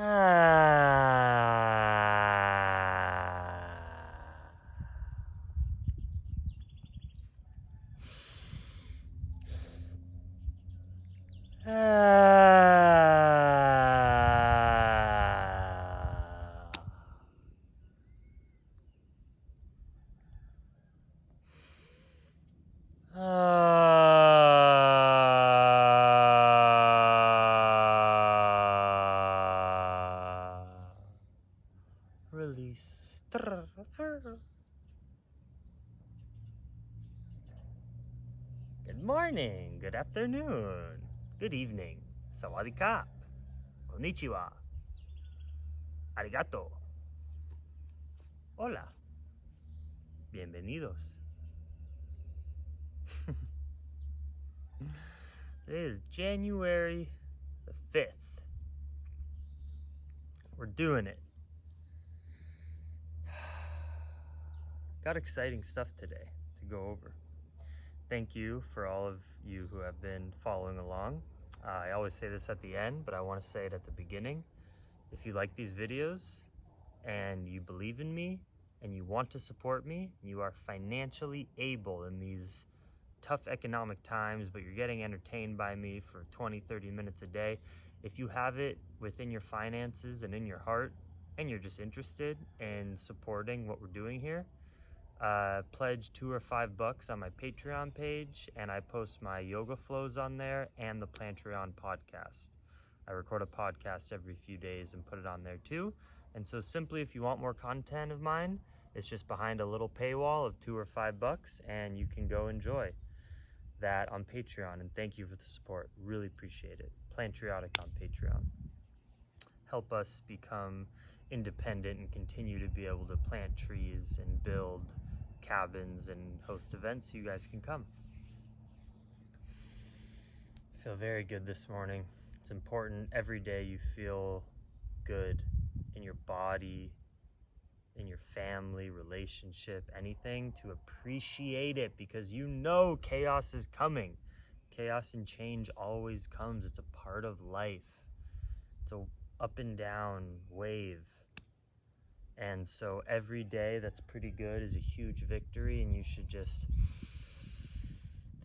Release. Good morning, good afternoon, good evening. Sawadee Kap. Konnichiwa. Arigato. Hola. Bienvenidos. Today is January the 5th. We're doing it. Got exciting stuff today to go over. Thank you for all of you who have been following along. I always say this at the end, but I want to say it at the beginning. If you like these videos and you believe in me and you want to support me, you are financially able in these tough economic times, but you're getting entertained by me for 20-30 minutes a day. If you have it within your finances and in your heart and you're just interested in supporting what we're doing here, pledge $2 or $5 on my Patreon page, and I post my yoga flows on there and the Plantreon podcast. I record a podcast every few days and put it on there too. And so simply, if you want more content of mine, it's just behind a little paywall of $2 or $5, and you can go enjoy that on Patreon. And thank you for the support. Really appreciate it. Plantriotic on Patreon. Help us become independent and continue to be able to plant trees and build cabins and host events so you guys can come. I feel very good this morning. It's important every day you feel good in your body, in your family, relationship, anything, to appreciate it, because you know chaos is coming. Chaos and change always comes. It's a part of life. It's a up and down wave. And so every day that's pretty good is a huge victory, and you should just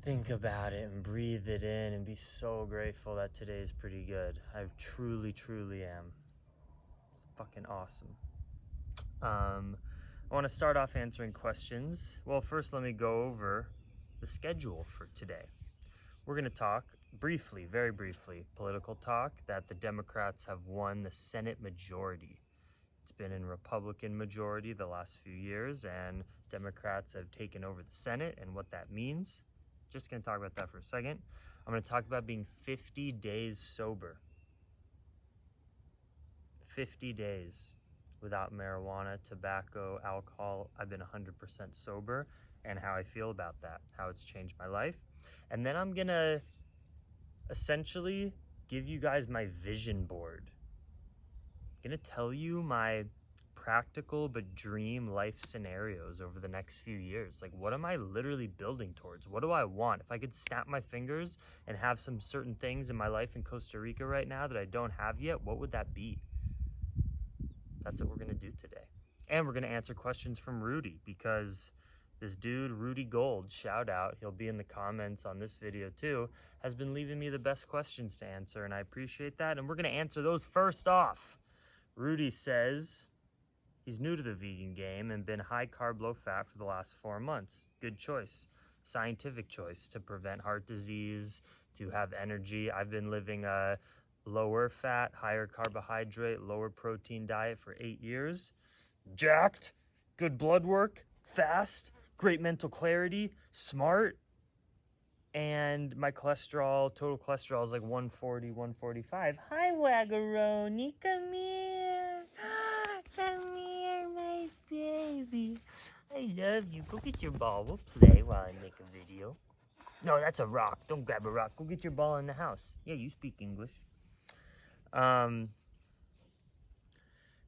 think about it and breathe it in and be so grateful that today is pretty good. I truly, truly am. Fucking awesome. I want to start off answering questions. Well, first let me go over the schedule for today. We're going to talk briefly, very briefly, political talk, that the Democrats have won the Senate Majority. It's been in Republican majority the last few years, and Democrats have taken over the Senate and what that means. Just going to talk about that for a second. I'm going to talk about being 50 days sober. 50 days without marijuana, tobacco, alcohol. I've been 100% sober, and how I feel about that, how it's changed my life. And then I'm going to essentially give you guys my vision board. I'm going to tell you my practical but dream life scenarios over the next few years. Like, what am I literally building towards? What do I want? If I could snap my fingers and have some certain things in my life in Costa Rica right now that I don't have yet, what would that be? That's what we're going to do today. And we're going to answer questions from Rudy, because this dude, Rudy Gold, shout out, he'll be in the comments on this video too, has been leaving me the best questions to answer, and I appreciate that. And we're going to answer those first off. Rudy says he's new to the vegan game and been high carb, low fat for the last 4 months. Good choice. Scientific choice to prevent heart disease, to have energy. I've been living a lower fat, higher carbohydrate, lower protein diet for 8 years. Jacked, good blood work, fast, great mental clarity, smart. And my cholesterol, total cholesterol is like 140, 145. Hi, Waggeroni, come here. Come here, my baby. I love you. Go get your ball. We'll play while I make a video. No, that's a rock. Don't grab a rock. Go get your ball in the house. Yeah, you speak English. How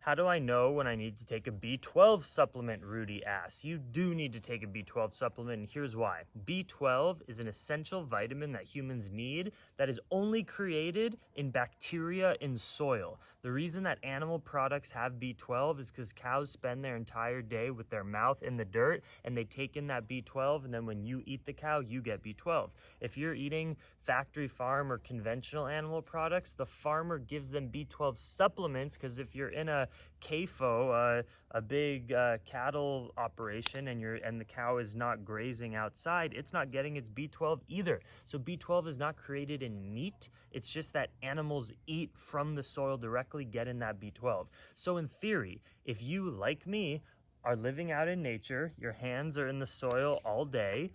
How do I know when I need to take a B12 supplement, Rudy asks. You do need to take a B12 supplement, and here's why. B12 is an essential vitamin that humans need that is only created in bacteria in soil. The reason that animal products have B12 is because cows spend their entire day with their mouth in the dirt, and they take in that B12, and then when you eat the cow, you get B12. If you're eating factory farm or conventional animal products, the farmer gives them B12 supplements, because if you're in a CAFO, a big cattle operation, and the cow is not grazing outside, it's not getting its B12 either. So B12 is not created in meat. It's just that animals eat from the soil directly, get in that B12. So in theory, if you, like me, are living out in nature, your hands are in the soil all day,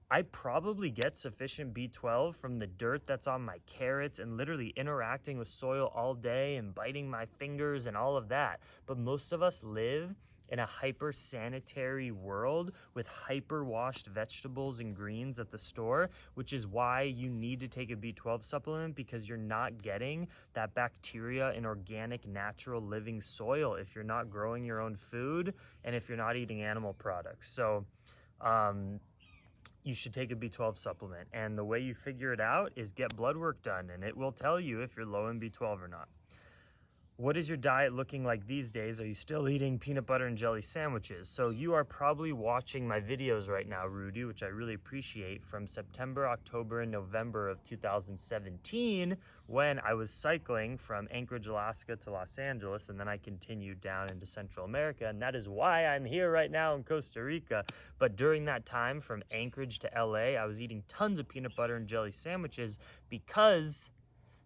I probably get sufficient B12 from the dirt that's on my carrots and literally interacting with soil all day and biting my fingers and all of that. But most of us live in a hyper sanitary world with hyper washed vegetables and greens at the store, which is why you need to take a B12 supplement, because you're not getting that bacteria in organic, natural living soil if you're not growing your own food and if you're not eating animal products. So, you should take a B12 supplement, and the way you figure it out is get blood work done, and it will tell you if you're low in B12 or not. What is your diet looking like these days? Are you still eating peanut butter and jelly sandwiches? So you are probably watching my videos right now, Rudy, which I really appreciate, from September, October, and November of 2017, when I was cycling from Anchorage, Alaska to Los Angeles, and then I continued down into Central America, and that is why I'm here right now in Costa Rica. But during that time, from Anchorage to LA, I was eating tons of peanut butter and jelly sandwiches because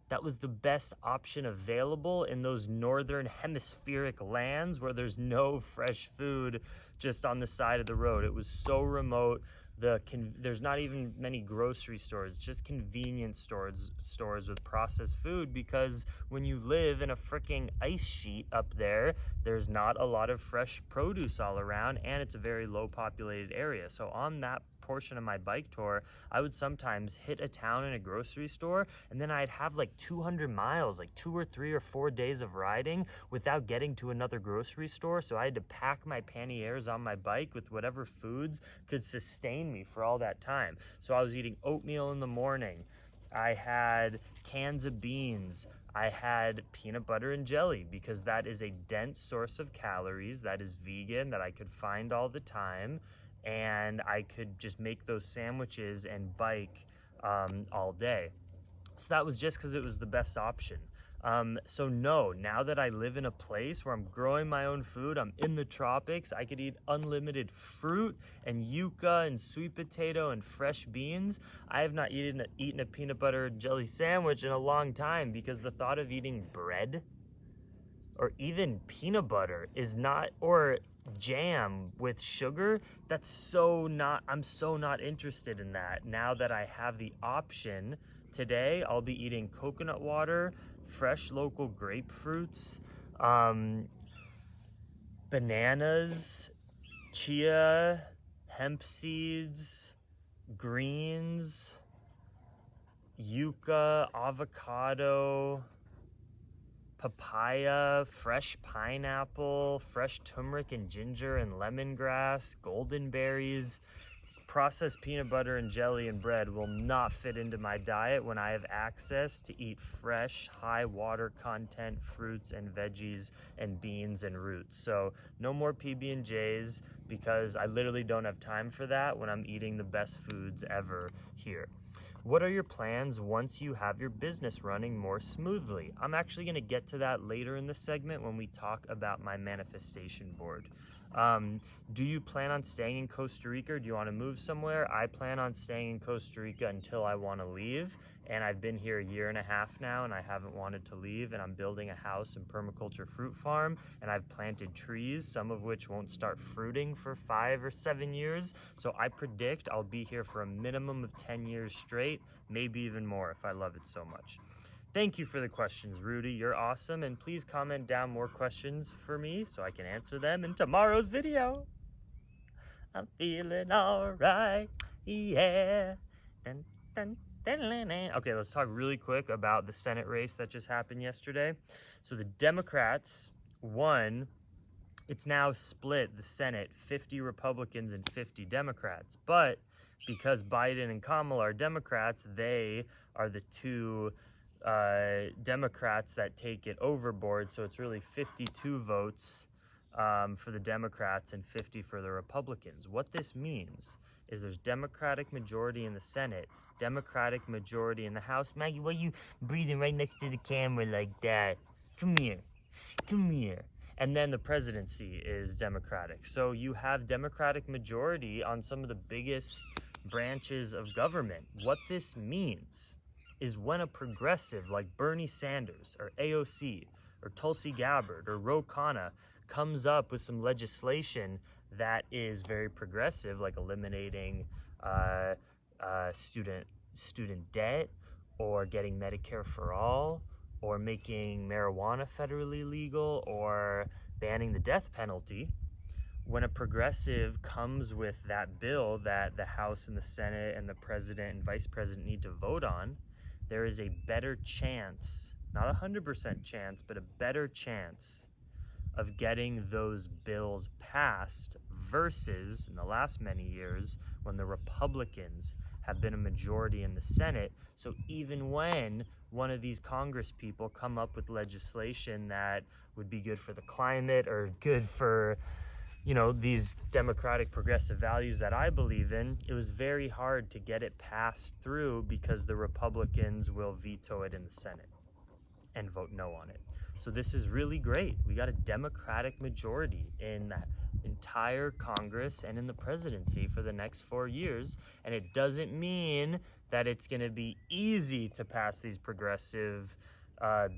that was the best option available in those northern hemispheric lands where there's no fresh food just on the side of the road. It was so remote. There's not even many grocery stores, just convenience stores with processed food, because when you live in a freaking ice sheet up there, there's not a lot of fresh produce all around, and it's a very low populated area. So on that portion of my bike tour, I would sometimes hit a town and a grocery store, and then I'd have like 200 miles, like 2 or 3 or 4 days of riding without getting to another grocery store. So I had to pack my panniers on my bike with whatever foods could sustain me for all that time. So I was eating oatmeal in the morning. I had cans of beans. I had peanut butter and jelly, because that is a dense source of calories that is vegan, that I could find all the time. And I could just make those sandwiches and bike all day. So that was just because it was the best option. So no, now that I live in a place where I'm growing my own food, I'm in the tropics, I could eat unlimited fruit and yucca and sweet potato and fresh beans. I have not eaten a peanut butter and jelly sandwich in a long time, because the thought of eating bread or even peanut butter is not, or jam with sugar, I'm so not interested in that. Now that I have the option, today I'll be eating coconut water, fresh local grapefruits, bananas, chia, hemp seeds, greens, yucca, avocado, papaya, fresh pineapple, fresh turmeric and ginger and lemongrass, golden berries. Processed peanut butter and jelly and bread will not fit into my diet when I have access to eat fresh, high water content fruits and veggies and beans and roots. So no more PB&Js, because I literally don't have time for that when I'm eating the best foods ever here. What are your plans once you have your business running more smoothly? I'm actually going to get to that later in the segment when we talk about my manifestation board. Do you plan on staying in Costa Rica, or do you want to move somewhere? I plan on staying in Costa Rica until I want to leave, and I've been here 1.5 years now, and I haven't wanted to leave, and I'm building a house and permaculture fruit farm, and I've planted trees, some of which won't start fruiting for 5 or 7 years, so I predict I'll be here for a minimum of 10 years straight, maybe even more if I love it so much. Thank you for the questions, Rudy. You're awesome. And please comment down more questions for me so I can answer them in tomorrow's video. I'm feeling all right. Yeah. Dun, dun, dun, dun, dun. Okay, let's talk really quick about the Senate race that just happened yesterday. So the Democrats one, it's now split, the Senate, 50 Republicans and 50 Democrats. But because Biden and Kamala are Democrats, they are the two Democrats that take it overboard. So it's really 52 votes for the Democrats and 50 for the Republicans. What this means is there's Democratic majority in the Senate, Democratic majority in the House. Maggie, why are you breathing right next to the camera like that? Come here. Come here. And then the presidency is Democratic. So you have Democratic majority on some of the biggest branches of government. What this means is when a progressive like Bernie Sanders or AOC or Tulsi Gabbard or Ro Khanna comes up with some legislation that is very progressive, like eliminating student debt, or getting Medicare for all, or making marijuana federally legal, or banning the death penalty. When a progressive comes with that bill that the House and the Senate and the president and vice president need to vote on, there is a better chance, not 100% chance, but a better chance of getting those bills passed versus in the last many years when the Republicans have been a majority in the Senate. So even when one of these Congress people come up with legislation that would be good for the climate or good for, you know, these democratic progressive values that I believe in, it was very hard to get it passed through because the Republicans will veto it in the Senate and vote no on it. So this is really great. We got a Democratic majority in that entire Congress and in the presidency for the next 4 years. And it doesn't mean that it's going to be easy to pass these progressive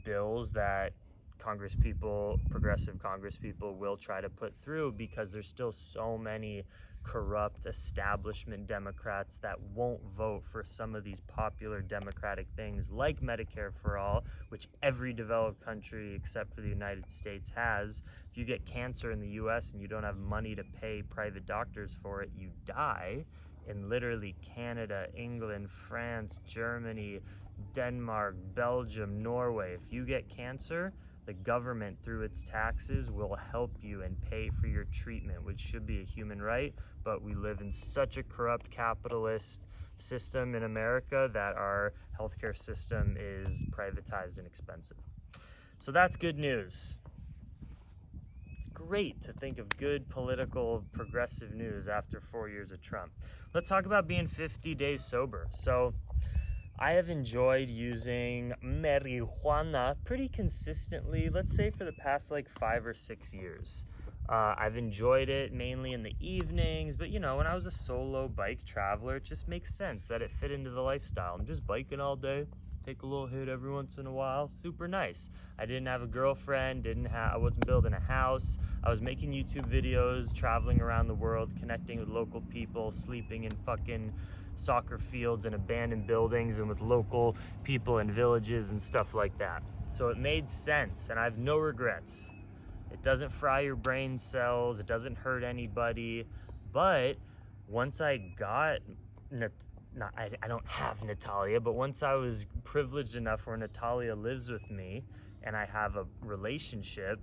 bills that progressive Congress people will try to put through, because there's still so many corrupt establishment Democrats that won't vote for some of these popular democratic things like Medicare for all, which every developed country except for the United States has. If you get cancer in the US and you don't have money to pay private doctors for it, you die. In literally Canada, England, France, Germany, Denmark, Belgium, Norway, if you get cancer, the government, through its taxes, will help you and pay for your treatment, which should be a human right. But we live in such a corrupt capitalist system in America that our healthcare system is privatized and expensive. So that's good news. It's great to think of good political progressive news after 4 years of Trump. Let's talk about being 50 days sober. So I have enjoyed using marijuana pretty consistently, let's say for the past like 5 or 6 years. I've enjoyed it mainly in the evenings, but you know, when I was a solo bike traveler, it just makes sense that it fit into the lifestyle. I'm just biking all day, take a little hit every once in a while, super nice. I didn't have a girlfriend, I wasn't building a house. I was making YouTube videos, traveling around the world, connecting with local people, sleeping in fucking soccer fields and abandoned buildings and with local people in villages and stuff like that. So it made sense, and I have no regrets. It doesn't fry your brain cells, it doesn't hurt anybody. But once I got, I don't have Natalia, but once I was privileged enough where Natalia lives with me and I have a relationship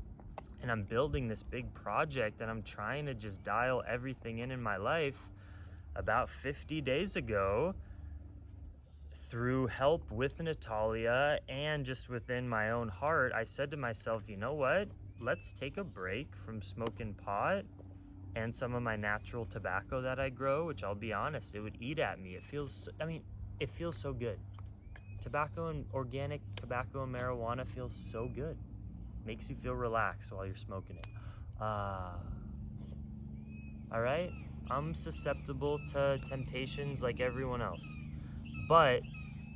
and I'm building this big project and I'm trying to just dial everything in my life, about 50 days ago, through help with Natalia and just within my own heart, I said to myself, you know what? Let's take a break from smoking pot and some of my natural tobacco that I grow, which I'll be honest, it would eat at me. It feels so good. Tobacco and organic tobacco and marijuana feels so good. Makes you feel relaxed while you're smoking it. All right? I'm susceptible to temptations like everyone else. But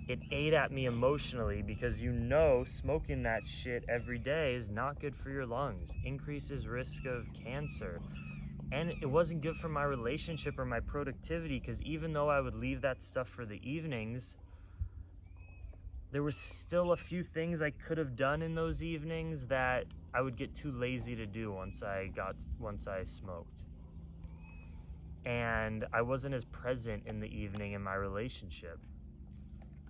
it ate at me emotionally because you know smoking that shit every day is not good for your lungs, increases risk of cancer. And it wasn't good for my relationship or my productivity, because even though I would leave that stuff for the evenings, there was still a few things I could have done in those evenings that I would get too lazy to do once I smoked. And I wasn't as present in the evening in my relationship.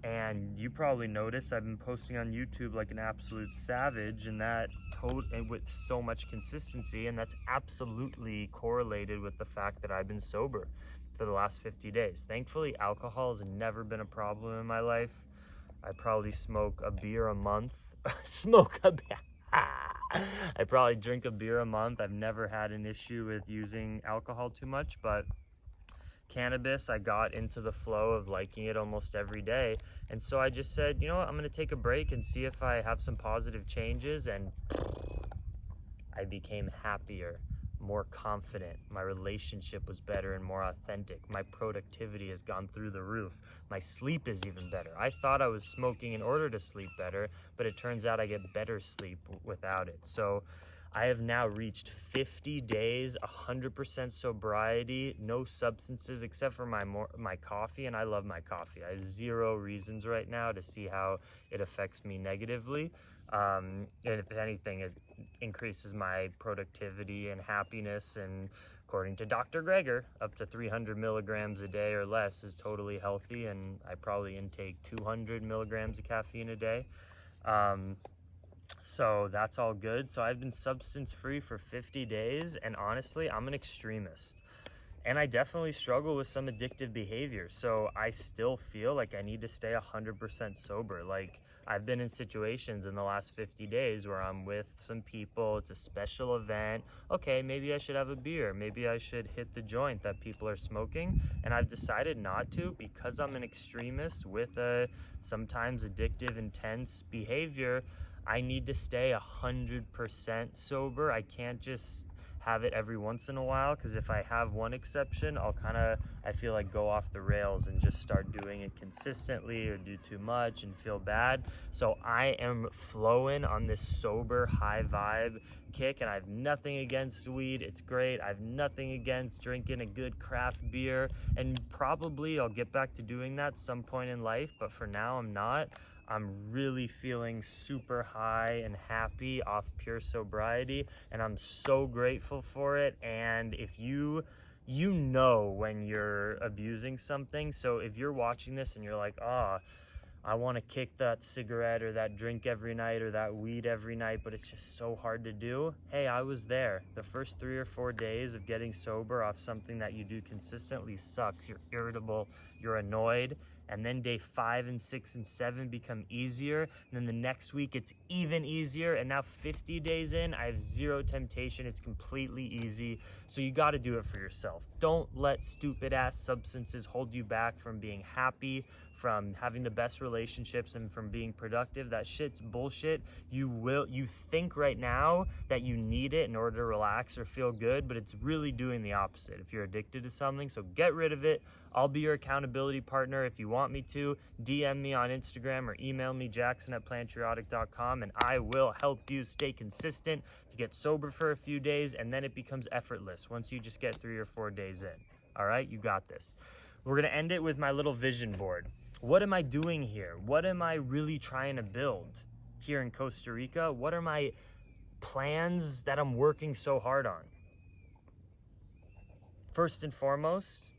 And you probably noticed I've been posting on YouTube like an absolute savage, and and with so much consistency, and that's absolutely correlated with the fact that I've been sober for the last 50 days. Thankfully, alcohol has never been a problem in my life. I probably smoke a beer a month. I probably drink a beer a month. I've never had an issue with using alcohol too much, but cannabis, I got into the flow of liking it almost every day. And so I just said, you know what, I'm going to take a break and see if I have some positive changes. And I became happier, more confident. My relationship was better and more authentic. My productivity has gone through the roof. My sleep is even better. I thought I was smoking in order to sleep better, but it turns out I get better sleep without it. So I have now reached 50 days, 100% sobriety, no substances except for my coffee, and I love my coffee. I have zero reasons right now to see how it affects me negatively. And if anything, it increases my productivity and happiness, and according to Dr. Greger, up to 300 milligrams a day or less is totally healthy, and I probably intake 200 milligrams of caffeine a day. So that's all good. So I've been substance free for 50 days, and honestly, I'm an extremist. And I definitely struggle with some addictive behavior. So I still feel like I need to stay 100% sober. Like, I've been in situations in the last 50 days where I'm with some people, it's a special event. Okay, maybe I should have a beer. Maybe I should hit the joint that people are smoking. And I've decided not to because I'm an extremist with a sometimes addictive, intense behavior. I need to stay 100% sober. I can't just have it every once in a while, because if I have one exception, I feel like go off the rails and just start doing it consistently or do too much and feel bad. So I am flowing on this sober, high vibe kick, and I have nothing against weed. It's great. I have nothing against drinking a good craft beer, and probably I'll get back to doing that some point in life, but for now I'm not. I'm really feeling super high and happy off pure sobriety, and I'm so grateful for it. And if you know when you're abusing something, so if you're watching this and you're like, I want to kick that cigarette or that drink every night or that weed every night, but it's just so hard to do. Hey, I was there. The first 3 or 4 days of getting sober off something that you do consistently sucks. You're irritable, you're annoyed. And then day 5 and 6 and 7 become easier. And then the next week it's even easier. And now 50 days in, I have zero temptation. It's completely easy. So you got to do it for yourself. Don't let stupid ass substances hold you back from being happy, from having the best relationships, and from being productive. That shit's bullshit. You think right now that you need it in order to relax or feel good, but it's really doing the opposite if you're addicted to something. So get rid of it. I'll be your accountability partner if you want me to. DM me on Instagram or email me, jackson@plantriotic.com, and I will help you stay consistent to get sober for a few days, and then it becomes effortless once you just get 3 or 4 days in. All right, you got this. We're gonna end it with my little vision board. What am I doing here? What am I really trying to build here in Costa Rica? What are my plans that I'm working so hard on? First and foremost,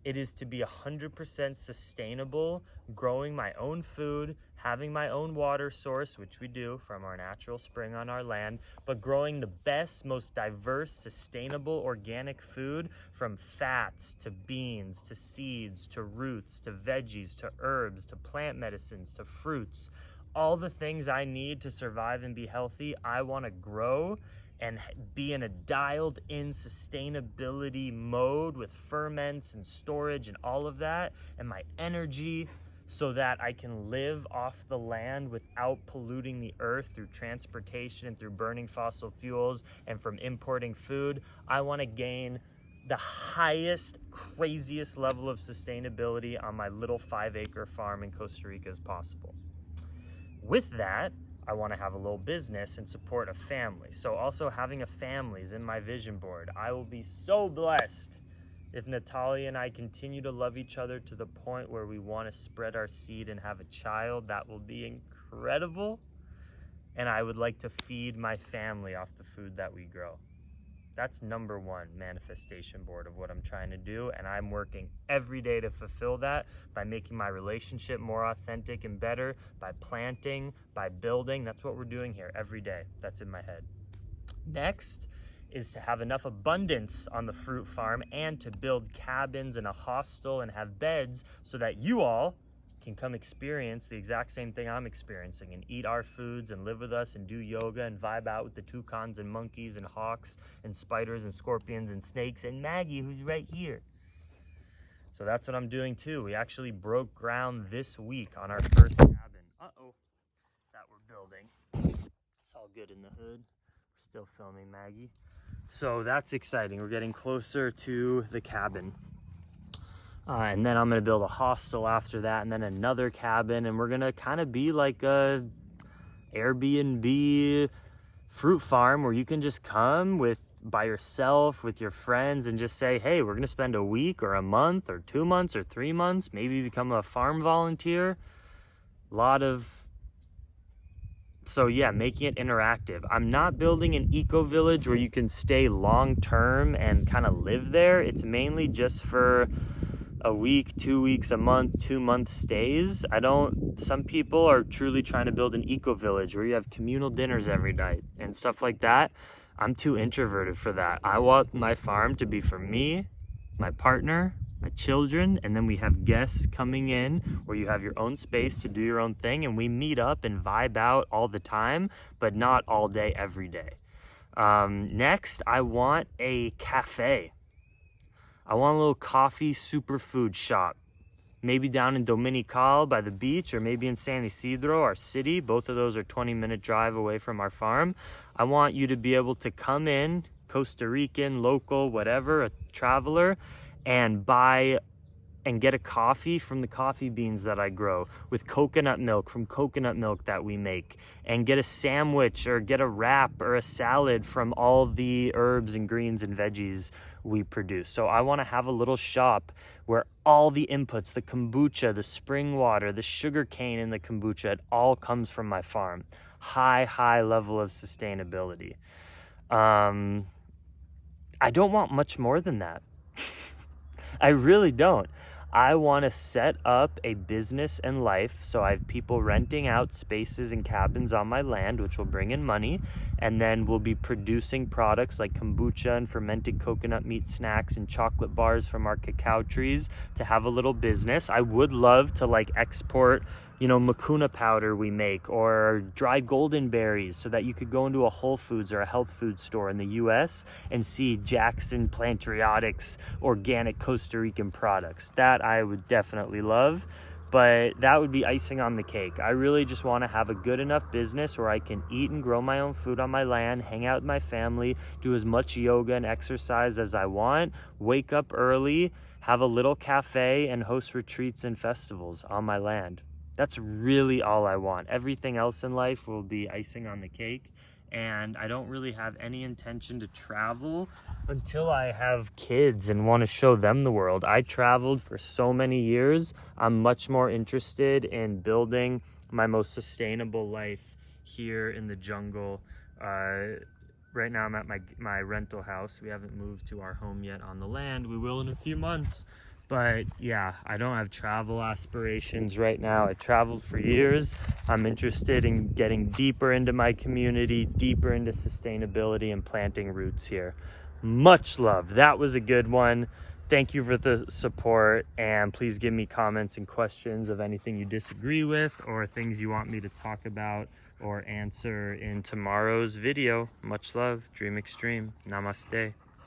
it is to be 100% sustainable, growing my own food, having my own water source, which we do from our natural spring on our land, but growing the best, most diverse, sustainable, organic food, from fats to beans to seeds to roots to veggies to herbs to plant medicines to fruits. All the things I need to survive and be healthy, I want to grow and be in a dialed in sustainability mode with ferments and storage and all of that, and my energy, so that I can live off the land without polluting the earth through transportation and through burning fossil fuels and from importing food. I want to gain the highest, craziest level of sustainability on my little 5-acre farm in Costa Rica as possible. With that, I want to have a little business and support a family. So also having a family is in my vision board. I will be so blessed if Natalia and I continue to love each other to the point where we want to spread our seed and have a child. That will be incredible. And I would like to feed my family off the food that we grow. That's number one manifestation board of what I'm trying to do. And I'm working every day to fulfill that by making my relationship more authentic and better, by planting, by building. That's what we're doing here every day. That's in my head. Next is to have enough abundance on the fruit farm and to build cabins and a hostel and have beds so that you all can come experience the exact same thing I'm experiencing and eat our foods and live with us and do yoga and vibe out with the toucans and monkeys and hawks and spiders and scorpions and snakes and Maggie, who's right here. So that's what I'm doing too. We actually broke ground this week on our first cabin. That we're building. It's all good in the hood. We're still filming Maggie. So that's exciting. We're getting closer to the cabin. And then I'm gonna build a hostel after that, and then another cabin, and we're gonna kind of be like a Airbnb fruit farm where you can just come by yourself with your friends and just say, hey, we're gonna spend a week or a month or 2 months or 3 months, maybe become a farm volunteer. So yeah, making it interactive. I'm not building an eco village where you can stay long term and kind of live there. It's mainly just for a week, 2 weeks, a month, 2 month stays. Some people are truly trying to build an eco village where you have communal dinners every night and stuff like that. I'm too introverted for that. I want my farm to be for me, my partner, my children, and then we have guests coming in where you have your own space to do your own thing, and we meet up and vibe out all the time, but not all day, every day. Next, I want a cafe. I want a little coffee superfood shop, maybe down in Dominical by the beach, or maybe in San Isidro, our city. Both of those are 20-minute drive away from our farm. I want you to be able to come in, Costa Rican, local, whatever, a traveler, and buy and get a coffee from the coffee beans that I grow with coconut milk from coconut milk that we make, and get a sandwich or get a wrap or a salad from all the herbs and greens and veggies we produce. So I want to have a little shop where all the inputs, the kombucha, the spring water, the sugar cane in the kombucha, it all comes from my farm. High level of sustainability. I don't want much more than that. I really don't. I want to set up a business and life so I have people renting out spaces and cabins on my land, which will bring in money, and then we'll be producing products like kombucha and fermented coconut meat snacks and chocolate bars from our cacao trees to have a little business. I would love to export, Mucuna powder we make, or dried golden berries, so that you could go into a Whole Foods or a health food store in the US and see Jackson Plantriotics organic Costa Rican products. That I would definitely love, but that would be icing on the cake. I really just want to have a good enough business where I can eat and grow my own food on my land, hang out with my family, do as much yoga and exercise as I want, wake up early, have a little cafe, and host retreats and festivals on my land. That's really all I want. Everything else in life will be icing on the cake. And I don't really have any intention to travel until I have kids and want to show them the world. I traveled for so many years. I'm much more interested in building my most sustainable life here in the jungle. Right now I'm at my rental house. We haven't moved to our home yet on the land. We will in a few months. But yeah, I don't have travel aspirations right now. I traveled for years. I'm interested in getting deeper into my community, deeper into sustainability, and planting roots here. Much love. That was a good one. Thank you for the support, and please give me comments and questions of anything you disagree with or things you want me to talk about or answer in tomorrow's video. Much love. Dream extreme. Namaste.